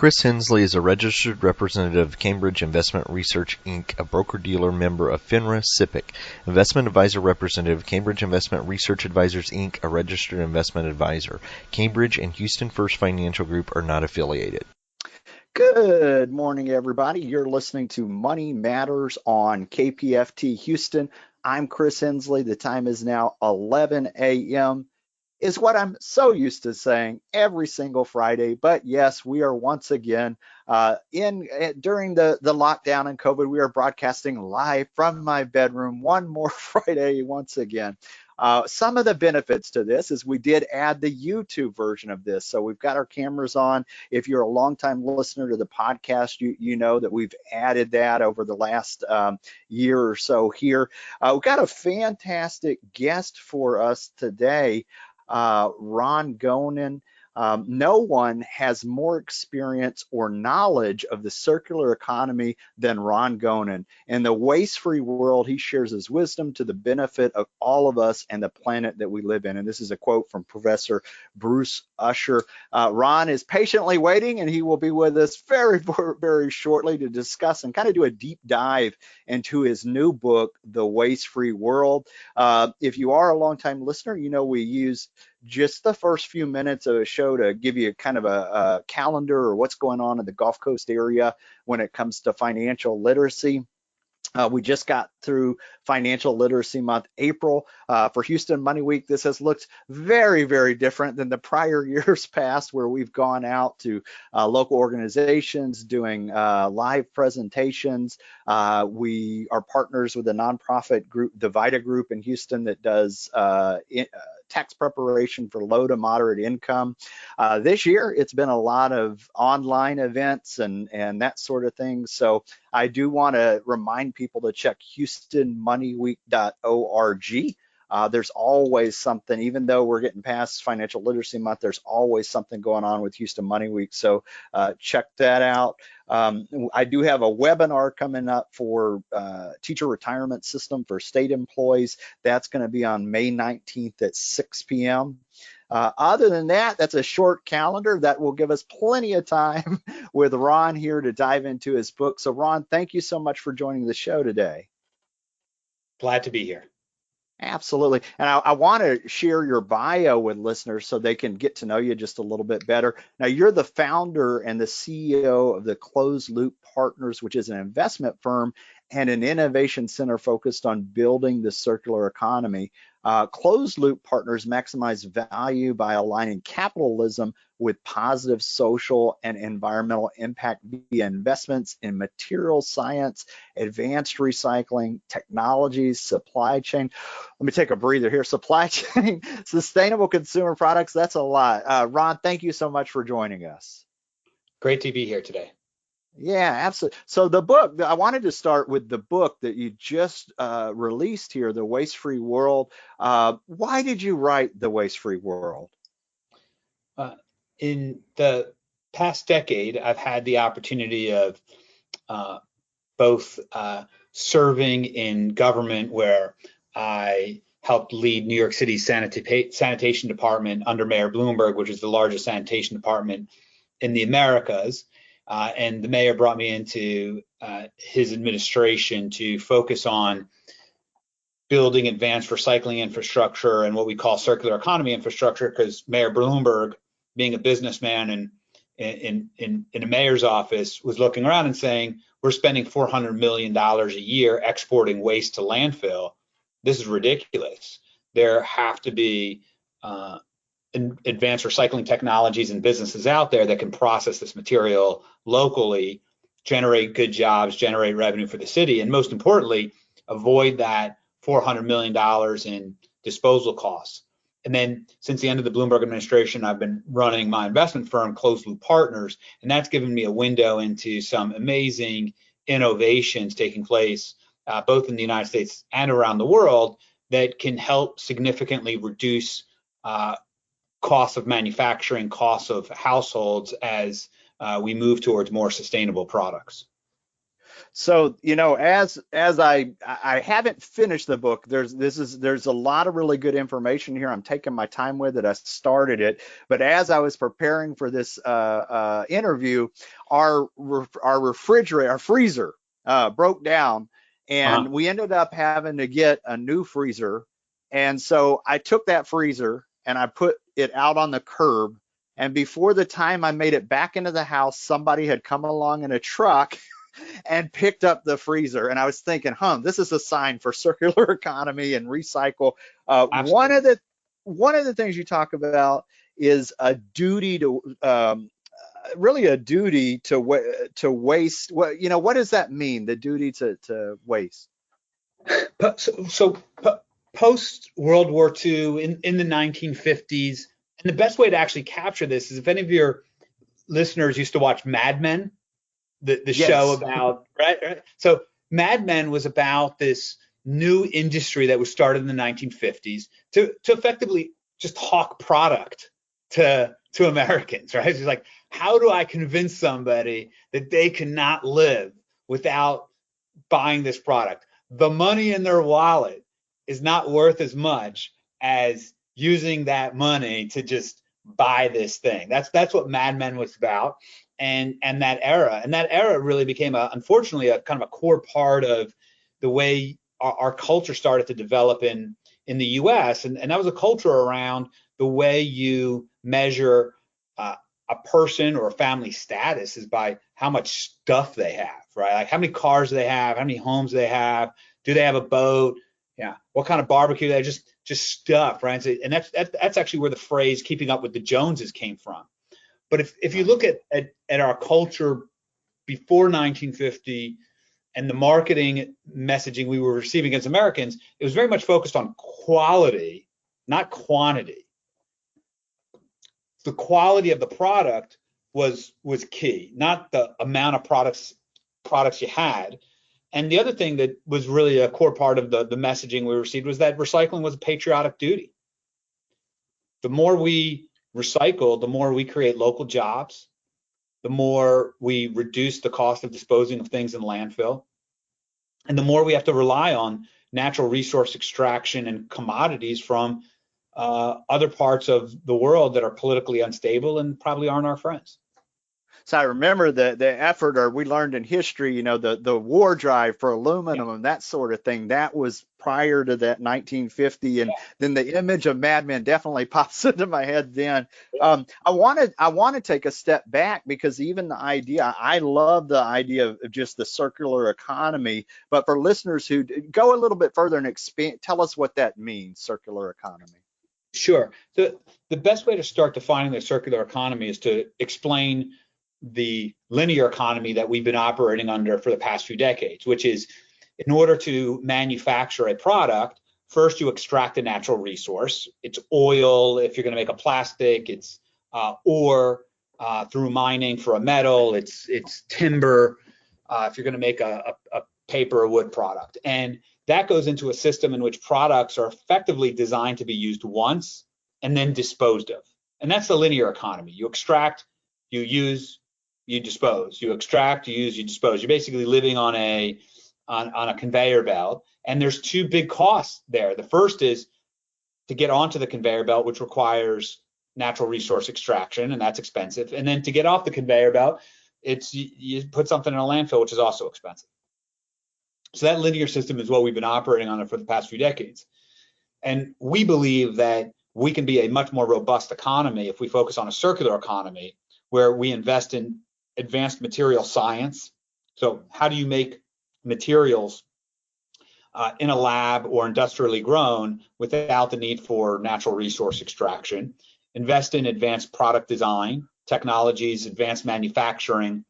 Chris Hensley is a registered representative of Cambridge Investment Research, Inc., a broker-dealer member of FINRA SIPC, investment advisor representative of Cambridge Investment Research Advisors, Inc., a registered investment advisor. Cambridge and Houston First Financial Group are not affiliated. Good morning, everybody. You're listening to Money Matters on KPFT Houston. I'm Chris Hensley. The time is now 11 a.m. is what I'm so used to saying every single Friday. But yes, we are once again during the lockdown and COVID, we are broadcasting live from my bedroom one more Friday once again. Some of the benefits to this is we did add the YouTube version of this. So we've got our cameras on. If you're a longtime listener to the podcast, you know that we've added that over the last year or so here. We've got a fantastic guest for us today. Ron Gonen. No one has more experience or knowledge of the circular economy than Ron Gonen. In the waste-free world, he shares his wisdom to the benefit of all of us and the planet that we live in. And this is a quote from Professor Bruce Usher. Ron is patiently waiting, and he will be with us very, very shortly to discuss and kind of do a deep dive into his new book, The Waste-Free World. If you are a longtime listener, you know we use just the first few minutes of a show to give you kind of a calendar or what's going on in the Gulf Coast area when it comes to financial literacy. We just got through Financial Literacy Month, April. For Houston Money Week, this has looked very, very different than the prior years past, where we've gone out to local organizations doing live presentations. We are partners with a nonprofit group, the Vita Group in Houston, that does tax preparation for low to moderate income. This year, it's been a lot of online events and that sort of thing. So I do want to remind people to check HoustonMoneyWeek.org. There's always something, even though we're getting past Financial Literacy Month, there's always something going on with Houston Money Week. So check that out. I do have a webinar coming up for teacher retirement system for state employees. That's going to be on May 19th at 6 p.m. Other than that, that's a short calendar that will give us plenty of time with Ron here to dive into his book. So Ron, thank you so much for joining the show today. Glad to be here. Absolutely. And I want to share your bio with listeners so they can get to know you just a little bit better. Now, you're the founder and the CEO of the Closed Loop Partners, which is an investment firm and an innovation center focused on building the circular economy. Closed Loop Partners maximize value by aligning capitalism with positive social and environmental impact via investments in material science, advanced recycling, technologies, supply chain. Let me take a breather here. Supply chain, sustainable consumer products, that's a lot. Ron, thank you so much for joining us. Great to be here today. Yeah, absolutely. So the book, I wanted to start with the book that you just released here, The Waste-Free World. Why did you write The Waste-Free World? In the past decade, I've had the opportunity of both serving in government, where I helped lead New York City's sanitation department under Mayor Bloomberg, which is the largest sanitation department in the Americas. And the mayor brought me into his administration to focus on building advanced recycling infrastructure and what we call circular economy infrastructure, because Mayor Bloomberg, being a businessman and in a mayor's office, was looking around and saying, we're spending $400 million a year exporting waste to landfill. This is ridiculous. There have to be advanced recycling technologies and businesses out there that can process this material locally, generate good jobs, generate revenue for the city, and most importantly, avoid that $400 million in disposal costs. And then since the end of the Bloomberg administration, I've been running my investment firm, Closed Loop Partners, and that's given me a window into some amazing innovations taking place both in the United States and around the world that can help significantly reduce costs of manufacturing, costs of households as we move towards more sustainable products. So, as I haven't finished the book, there's a lot of really good information here. I'm taking my time with it. I started it, but as I was preparing for this interview, our refrigerator, our freezer, broke down, and Uh-huh. we ended up having to get a new freezer. And so I took that freezer and I put it out on the curb. And before the time I made it back into the house, somebody had come along in a truck and picked up the freezer. And I was thinking, this is a sign for circular economy and recycle. One Absolutely. of the things you talk about is a duty to really a duty to waste. What does that mean? The duty to waste. Post World War II in the 1950s, and the best way to actually capture this is if any of your listeners used to watch Mad Men, the show Yes. about right. So Mad Men was about this new industry that was started in the 1950s to effectively just hawk product to Americans, right? It's like, how do I convince somebody that they cannot live without buying this product? The money in their wallet is not worth as much as using that money to just buy this thing. That's what Mad Men was about, and that era really became unfortunately a kind of a core part of the way our culture started to develop in the U.S. And that was a culture around the way you measure a person or a family status is by how much stuff they have, right? Like how many cars they have, how many homes they have, do they have a boat? Yeah, what kind of barbecue they have, just stuff, right? And that's actually where the phrase "keeping up with the Joneses" came from. But if you look at our culture before 1950 and the marketing messaging we were receiving as Americans, it was very much focused on quality, not quantity. The quality of the product was key, not the amount of products you had. And the other thing that was really a core part of the messaging we received was that recycling was a patriotic duty. The more we recycle, the more we create local jobs, the more we reduce the cost of disposing of things in landfill, and the more we have to rely on natural resource extraction and commodities from other parts of the world that are politically unstable and probably aren't our friends. So I remember the effort, or we learned in history, the war drive for aluminum and that sort of thing. That was prior to that 1950, and then the image of Mad Men definitely pops into my head. Then I want to take a step back because even the idea, I love the idea of just the circular economy. But for listeners who go a little bit further and expand, tell us what that means, circular economy. Sure. The best way to start defining the circular economy is to explain the linear economy that we've been operating under for the past few decades, which is in order to manufacture a product, first you extract a natural resource. It's oil if you're going to make a plastic, it's ore through mining for a metal, it's timber if you're going to make a paper or wood product. And that goes into a system in which products are effectively designed to be used once and then disposed of. And that's the linear economy. You extract, you use, you dispose. You extract, you use, you dispose. You're basically living on a conveyor belt. And there's two big costs there. The first is to get onto the conveyor belt, which requires natural resource extraction, and that's expensive. And then to get off the conveyor belt, it's you put something in a landfill, which is also expensive. So that linear system is what we've been operating on for the past few decades. And we believe that we can be a much more robust economy if we focus on a circular economy where we invest in advanced material science. So how do you make materials in a lab or industrially grown without the need for natural resource extraction? Invest in advanced product design, technologies, advanced manufacturing,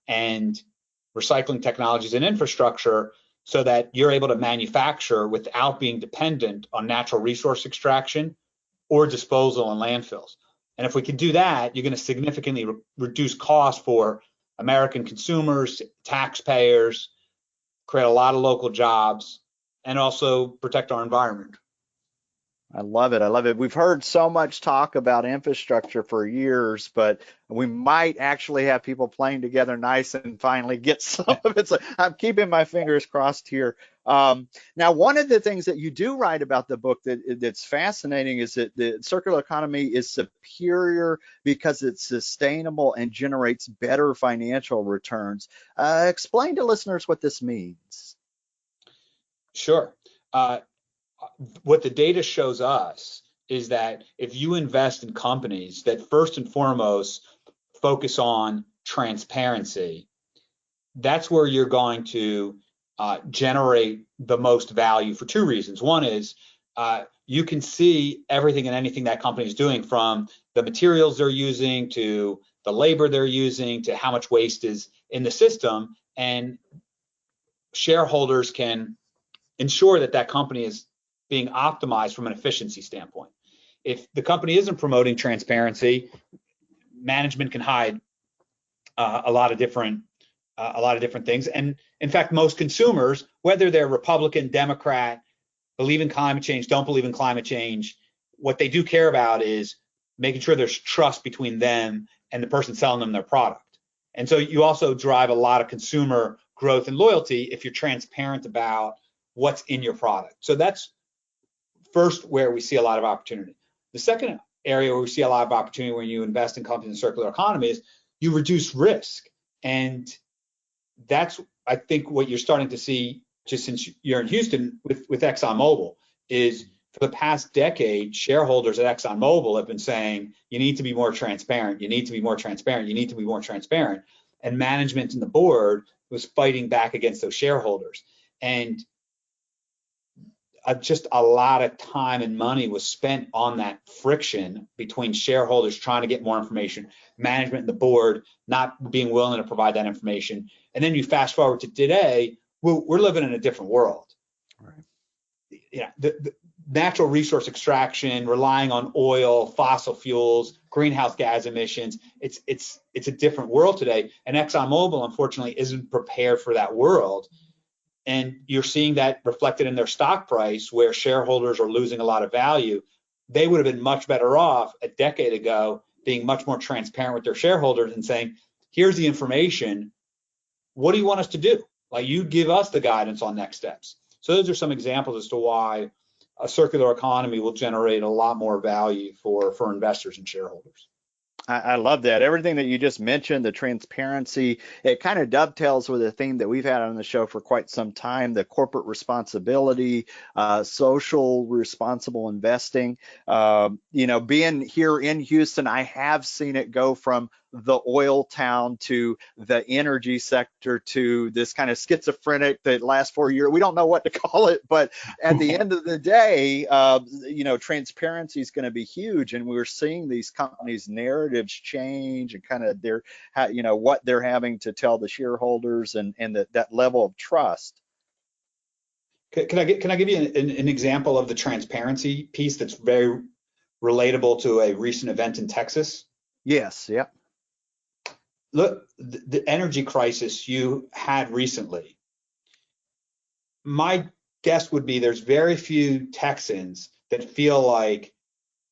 and recycling technologies and infrastructure so that you're able to manufacture without being dependent on natural resource extraction or disposal in landfills. And if we can do that, you're going to significantly reduce costs for American consumers, taxpayers, create a lot of local jobs, and also protect our environment. I love it. I love it. We've heard so much talk about infrastructure for years, but we might actually have people playing together nice and finally get some of it. So I'm keeping my fingers crossed here. Now, one of the things that you do write about the book that's fascinating is that the circular economy is superior because it's sustainable and generates better financial returns. Explain to listeners what this means. Sure. What the data shows us is that if you invest in companies that first and foremost focus on transparency, that's where you're going to generate the most value for two reasons. One is you can see everything and anything that company is doing, from the materials they're using to the labor they're using to how much waste is in the system, and shareholders can ensure that that company is being optimized from an efficiency standpoint. If the company isn't promoting transparency, management can hide a lot of different things. And in fact, most consumers, whether they're Republican, Democrat, believe in climate change, don't believe in climate change, what they do care about is making sure there's trust between them and the person selling them their product. And so you also drive a lot of consumer growth and loyalty if you're transparent about what's in your product. So that's first where we see a lot of opportunity. The second area where we see a lot of opportunity when you invest in companies in circular economy is you reduce risk. And that's, I think, what you're starting to see just since you're in Houston with ExxonMobil is, for the past decade, shareholders at ExxonMobil have been saying, you need to be more transparent, you need to be more transparent, you need to be more transparent. And management and the board was fighting back against those shareholders. And just a lot of time and money was spent on that friction between shareholders trying to get more information, management and the board not being willing to provide that information. And then you fast forward to today, we're living in a different world. Right. Yeah, the natural resource extraction, relying on oil, fossil fuels, greenhouse gas emissions, it's a different world today. And ExxonMobil, unfortunately, isn't prepared for that world. And you're seeing that reflected in their stock price, where shareholders are losing a lot of value. They would have been much better off a decade ago being much more transparent with their shareholders and saying, here's the information. What do you want us to do? Like, you give us the guidance on next steps. So those are some examples as to why a circular economy will generate a lot more value for investors and shareholders. I love that. Everything that you just mentioned, the transparency, it kind of dovetails with a theme that we've had on the show for quite some time, the corporate responsibility, social responsible investing. Being here in Houston, I have seen it go from the oil town to the energy sector to this kind of schizophrenic that last 4 years. We don't know what to call it, but at the end of the day, transparency is going to be huge. And we're seeing these companies' narratives change and kind of what they're having to tell the shareholders and that level of trust. Can I give you an example of the transparency piece that's very relatable to a recent event in Texas? Yes. Yeah. Look, the energy crisis you had recently, my guess would be there's very few Texans that feel like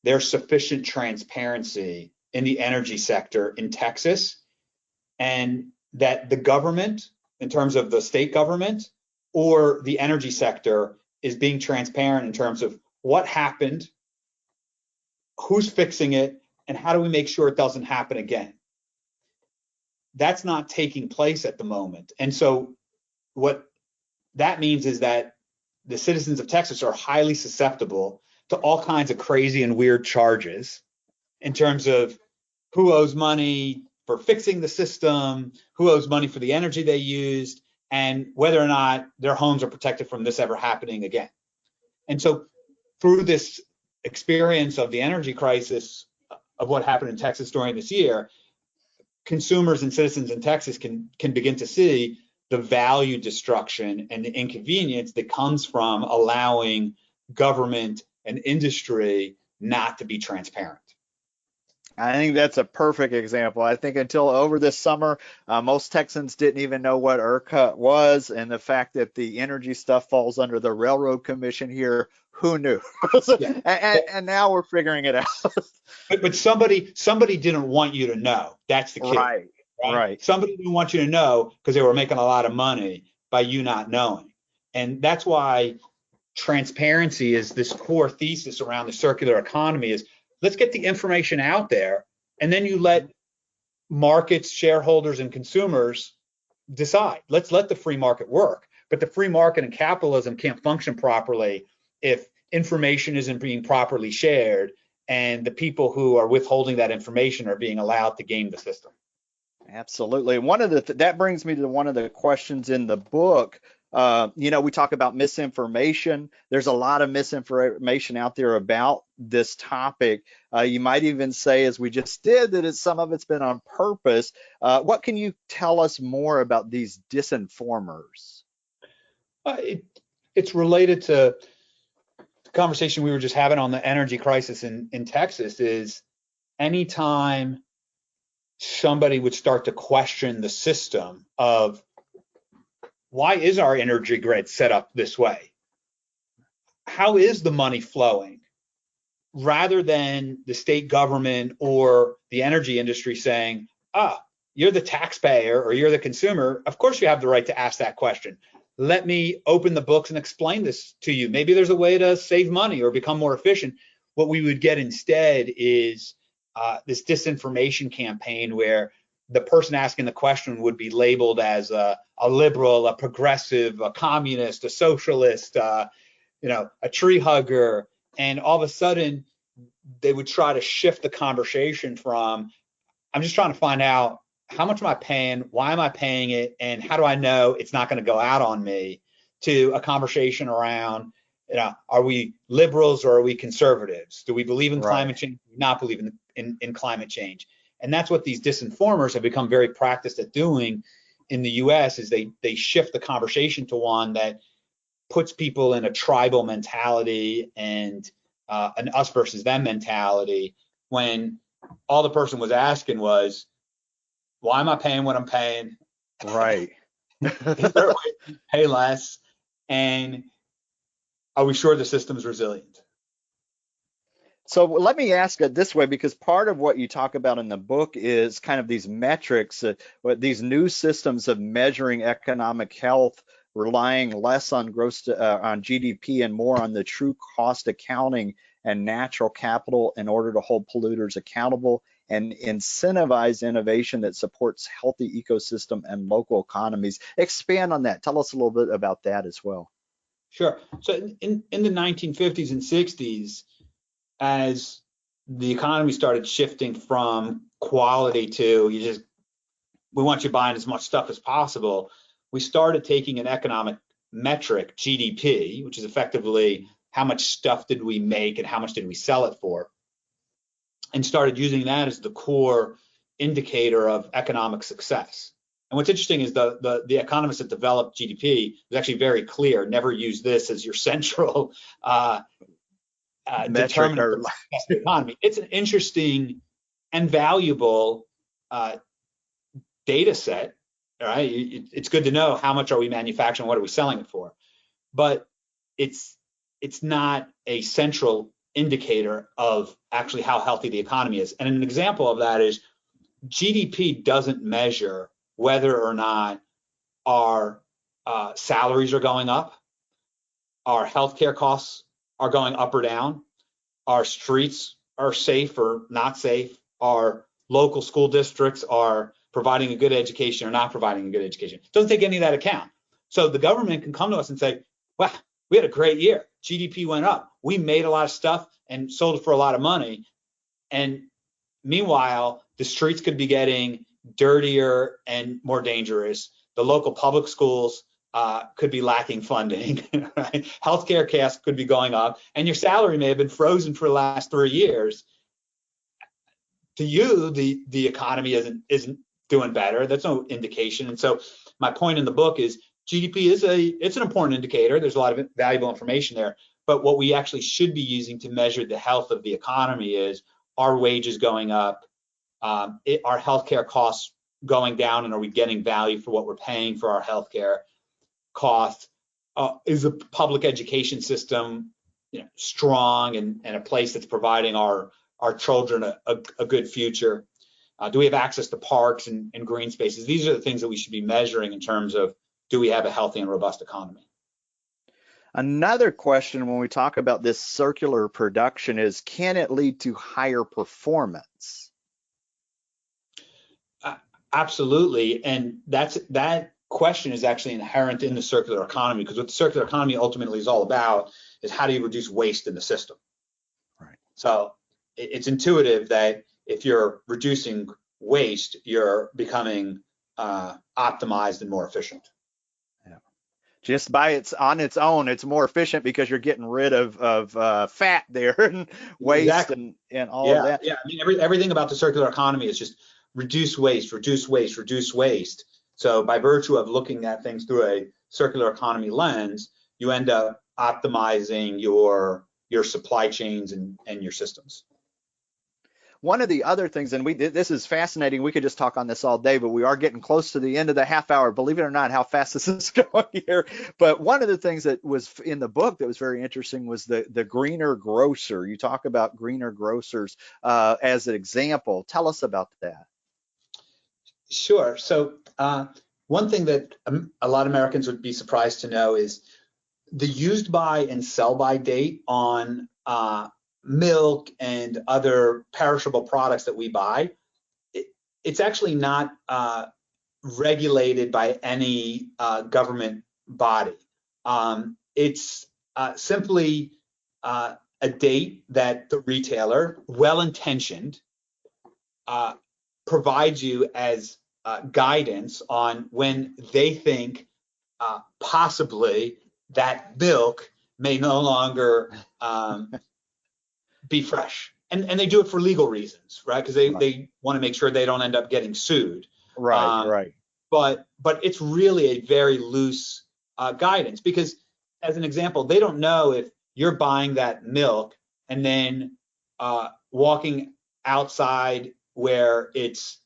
there's sufficient transparency in the energy sector in Texas, and that the government, in terms of the state government or the energy sector, is being transparent in terms of what happened, who's fixing it, and how do we make sure it doesn't happen again. That's not taking place at the moment. And so what that means is that the citizens of Texas are highly susceptible to all kinds of crazy and weird charges in terms of who owes money for fixing the system, who owes money for the energy they used, and whether or not their homes are protected from this ever happening again. And so through this experience of the energy crisis, of what happened in Texas during this year, consumers and citizens in Texas can begin to see the value destruction and the inconvenience that comes from allowing government and industry not to be transparent. I think that's a perfect example. I think until over this summer, most Texans didn't even know what ERCOT was, and the fact that the energy stuff falls under the Railroad Commission here, who knew? Yeah. And now we're figuring it out. But somebody didn't want you to know. That's the key, Right, right? right. Somebody didn't want you to know because they were making a lot of money by you not knowing. And that's why transparency is this core thesis around the circular economy is let's get the information out there and then you let markets, shareholders, and consumers decide. Let's let the free market work. But the free market and capitalism can't function properly if information isn't being properly shared and the people who are withholding that information are being allowed to game the system. Absolutely. One of the that brings me to one of the questions in the book. We talk about misinformation. There's a lot of misinformation out there about this topic. You might even say, as we just did, that some of it's been on purpose. What can you tell us more about these disinformers? It's related to the conversation we were just having on the energy crisis in Texas. Is anytime somebody would start to question the system of why is our energy grid set up this way? How is the money flowing? Rather than the state government or the energy industry saying, you're the taxpayer or you're the consumer, of course you have the right to ask that question. Let me open the books and explain this to you. Maybe there's a way to save money or become more efficient. What we would get instead is this disinformation campaign where the person asking the question would be labeled as a liberal, a progressive, a communist, a socialist, a tree hugger. And all of a sudden, they would try to shift the conversation from, I'm just trying to find out how much am I paying, why am I paying it, and how do I know it's not going to go out on me, to a conversation around, are we liberals or are we conservatives? Do we believe in climate change? Do we not believe in climate change? And that's what these disinformers have become very practiced at doing in the US, is they shift the conversation to one that puts people in a tribal mentality and an us versus them mentality, when all the person was asking was, why am I paying what I'm paying? Right. Is there a way to pay less? And are we sure the system's resilient? So let me ask it this way, because part of what you talk about in the book is kind of these metrics, these new systems of measuring economic health, relying less on on GDP and more on the true cost accounting and natural capital in order to hold polluters accountable and incentivize innovation that supports healthy ecosystem and local economies. Expand on that. Tell us a little bit about that as well. Sure. So in the 1950s and 60s, as the economy started shifting from quality to we want you buying as much stuff as possible, we started taking an economic metric, GDP, which is effectively how much stuff did we make and how much did we sell it for, and started using that as the core indicator of economic success. And what's interesting is the economists that developed GDP was actually very clear: never use this as your central determinant of the economy. It's an interesting and valuable data set. Right? It's good to know how much are we manufacturing, what are we selling it for, but it's not a central indicator of actually how healthy the economy is. And an example of that is GDP doesn't measure whether or not our salaries are going up, our healthcare costs are going up or down, our streets are safe or not safe, our local school districts are providing a good education or not providing a good education. It doesn't take any of that account. So the government can come to us and say, wow, we had a great year. GDP went up. We made a lot of stuff and sold it for a lot of money. And meanwhile, the streets could be getting dirtier and more dangerous. The local public schools could be lacking funding. Right? Healthcare costs could be going up, and your salary may have been frozen for the last 3 years. To you, the economy isn't doing better. That's no indication. And so my point in the book is GDP it's an important indicator. There's a lot of valuable information there. But what we actually should be using to measure the health of the economy is, our wages going up? Are healthcare costs going down, and are we getting value for what we're paying for our healthcare costs? Is the public education system strong and a place that's providing our children a good future? Do we have access to parks and green spaces? These are the things that we should be measuring in terms of, do we have a healthy and robust economy? Another question when we talk about this circular production is, can it lead to higher performance? Absolutely, and that question is actually inherent in the circular economy, because what the circular economy ultimately is all about is, how do you reduce waste in the system? Right. So it's intuitive that if you're reducing waste, you're becoming optimized and more efficient. Yeah. Just on its own, it's more efficient because you're getting rid of fat there and waste. Exactly. and all of that. Yeah, I mean, everything about the circular economy is just reduce waste, reduce waste, reduce waste. So by virtue of looking at things through a circular economy lens, you end up optimizing your supply chains and your systems. One of the other things, and this is fascinating, we could just talk on this all day, but we are getting close to the end of the half hour. Believe it or not, how fast this is going here. But one of the things that was in the book that was very interesting was the greener grocer. You talk about greener grocers as an example. Tell us about that. Sure. So one thing that a lot of Americans would be surprised to know is the used by and sell by date on milk and other perishable products that we buy. It's actually not regulated by any government body. It's simply a date that the retailer, well-intentioned, provides you as guidance on when they think possibly that milk may no longer be fresh. And they do it for legal reasons, right? Because they want to make sure they don't end up getting sued. Right. But it's really a very loose guidance, because, as an example, they don't know if you're buying that milk and then walking outside where it's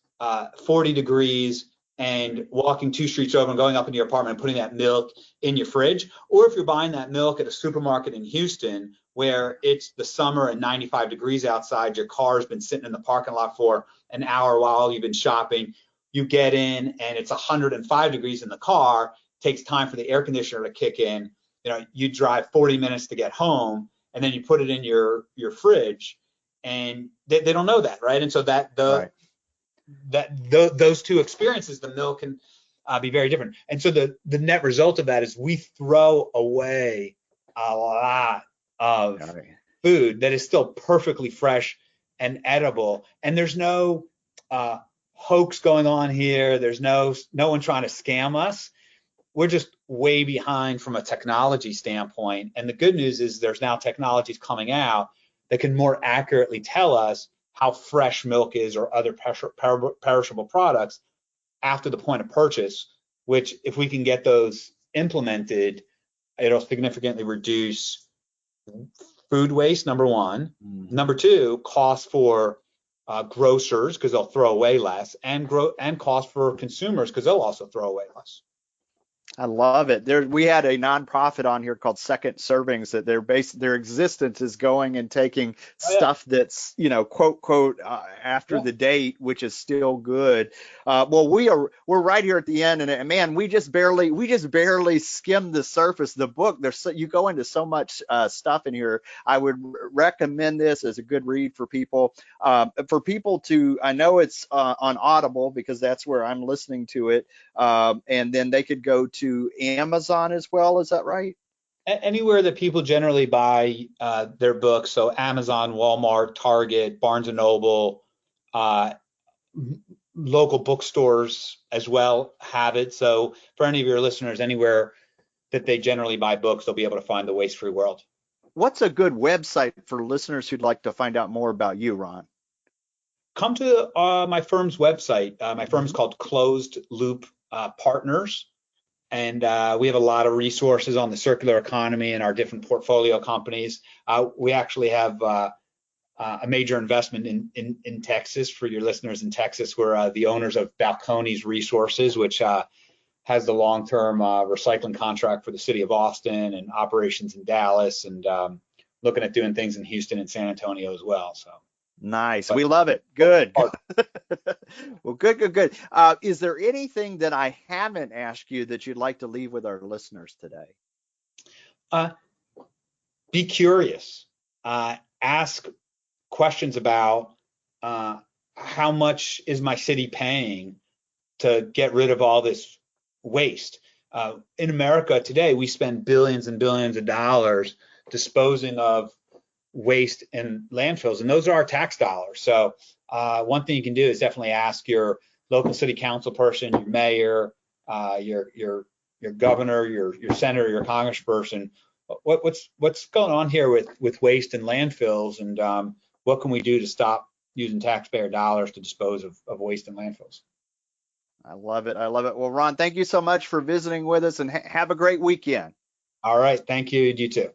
40 degrees and walking 2 streets over and going up into your apartment and putting that milk in your fridge, or if you're buying that milk at a supermarket in Houston where it's the summer and 95 degrees outside, your car's been sitting in the parking lot for an hour while you've been shopping, you get in and it's 105 degrees in the car, takes time for the air conditioner to kick in, you drive 40 minutes to get home, and then you put it in your fridge, and they don't know that, right? And so those two experiences, the milk can be very different. And so the net result of that is we throw away a lot of food that is still perfectly fresh and edible. And there's no hoax going on here. There's no one trying to scam us. We're just way behind from a technology standpoint. And the good news is there's now technologies coming out that can more accurately tell us how fresh milk is, or other perishable products, after the point of purchase, which, if we can get those implemented, it'll significantly reduce food waste, number one. Number two, cost for grocers, because they'll throw away less, and cost for consumers, because they'll also throw away less. I love it. We had a nonprofit on here called Second Servings, that their existence is going and taking stuff that's, quote after the date, which is still good. Well, we're right here at the end, and man, we just barely skimmed the surface. The book, you go into so much stuff in here. I would recommend this as a good read for people. I know it's on Audible, because that's where I'm listening to it, and then they could go to Amazon as well. Is that right? Anywhere that people generally buy their books, so Amazon, Walmart, Target, Barnes and Noble, local bookstores as well have it. So for any of your listeners, anywhere that they generally buy books, they'll be able to find the WasteFree World. What's a good website for listeners who'd like to find out more about you, Ron? Come to my firm's website. My firm is called Closed Loop Partners. And we have a lot of resources on the circular economy and our different portfolio companies. We actually have a major investment in Texas. For your listeners in Texas, we're the owners of Balcones Resources, which has the long-term recycling contract for the city of Austin and operations in Dallas, and looking at doing things in Houston and San Antonio as well. So nice. We love it. Good. Well, good. Is there anything that I haven't asked you that you'd like to leave with our listeners today? Be curious. Ask questions about how much is my city paying to get rid of all this waste. In America today, we spend billions and billions of dollars disposing of waste in landfills, and those are our tax dollars. So one thing you can do is definitely ask your local city council person, your mayor, your governor, your senator, your congressperson, what's going on here with waste in landfills, and what can we do to stop using taxpayer dollars to dispose of waste in landfills? I love it. Well, Ron, thank you so much for visiting with us, and have a great weekend. All right. Thank you. You too.